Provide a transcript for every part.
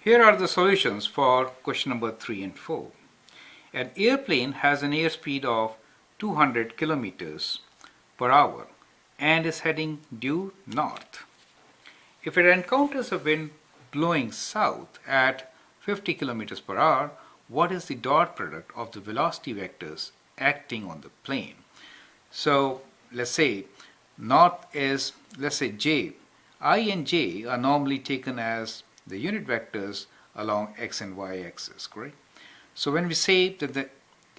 Here are the solutions for question number 3 and 4. An airplane has an airspeed of 200 kilometers per hour and is heading due north. If it encounters a wind blowing south at 50 kilometers per hour, what is the dot product of the velocity vectors acting on the plane? So let's say north is, let's say J. I and J are normally taken as the unit vectors along x and y axis, correct? So when we say that the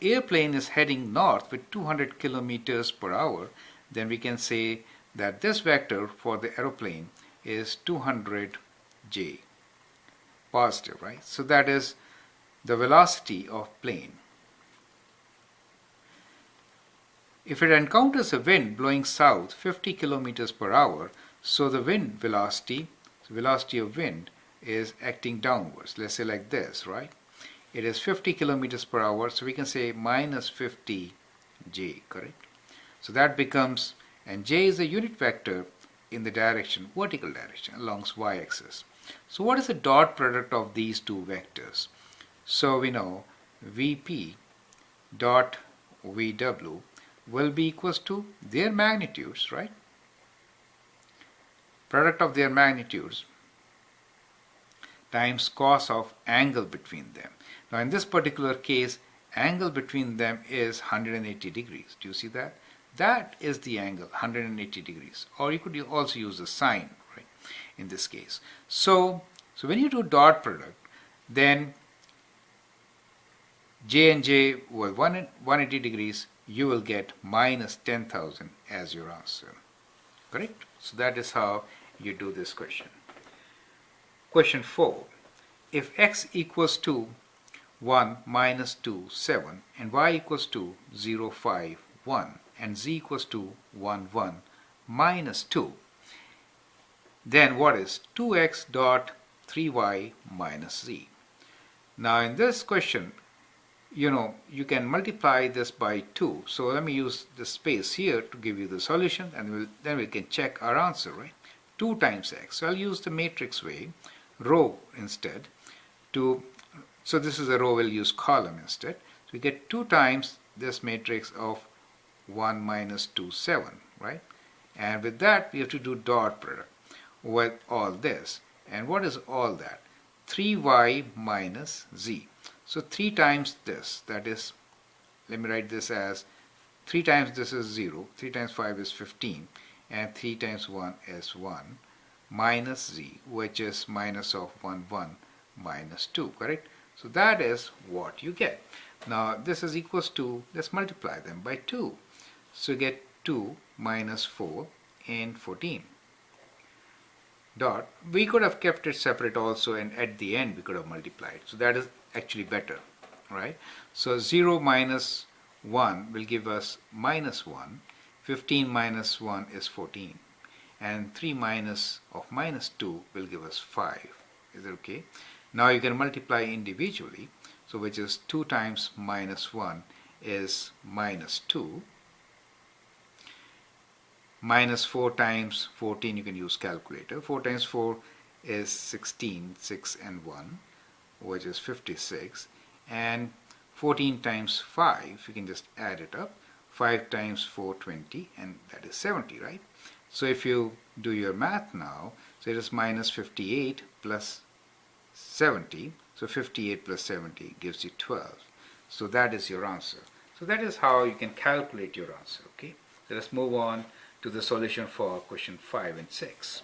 airplane is heading north with 200 kilometers per hour, then we can say that this vector for the aeroplane is 200j, positive, right? So that is the velocity of plane. If it encounters a wind blowing south 50 kilometers per hour, so the wind velocity, of wind is acting downwards. Let's say like this, right? It is 50 kilometers per hour, so we can say minus 50j, correct? So that becomes, and j is a unit vector in the direction, vertical direction, along y-axis. So what is the dot product of these two vectors? So we know vp dot vw will be equals to their magnitudes, right? Product of their magnitudes times cos of angle between them. Now in this particular case, angle between them is 180 degrees. Do you see that? That is the angle, 180 degrees. Or you could also use the sine, right, in this case. So when you do dot product, then j and j were 180 degrees, you will get minus 10,000 as your answer, correct? So that is how you do this question. Question 4. If x equals to 1 minus 2, 7, and y equals to 0, 5, 1, and z equals to 1, 1, minus 2, then what is 2x dot 3y minus z? Now in this question, you can multiply this by 2. So let me use the space here to give you the solution, and then we can check our answer, right? 2 times x. So I'll use the matrix way, row instead. So this is a row, we'll use column instead. So we get 2 times this matrix of 1 minus 2, 7, right? And with that, we have to do dot product with all this. And what is all that? 3y minus z. So 3 times this, that is, let me write this as 3 times this is 0, 3 times 5 is 15, and 3 times 1 is 1, minus z, which is minus of 1, 1, minus 2, correct? So that is what you get. Now this is equals to, let's multiply them by 2. So you get 2 minus 4 and 14. Dot. We could have kept it separate also, and at the end we could have multiplied. So that is actually better, right? So 0 minus 1 will give us minus 1. 15 minus 1 is 14. And 3 minus of minus 2 will give us 5. Is it okay? Now you can multiply individually. So which is 2 times minus 1 is minus 2. Minus 4 times 14, you can use calculator. 4 times 4 is 16, 6 and 1, which is 56. And 14 times 5, you can just add it up. 5 times 4, 20, and that is 70, right? So if you do your math now, so it is minus 58 plus 70. So 58 plus 70 gives you 12. So that is your answer. So that is how you can calculate your answer, okay? So let's move on to the solution for question 5 and 6.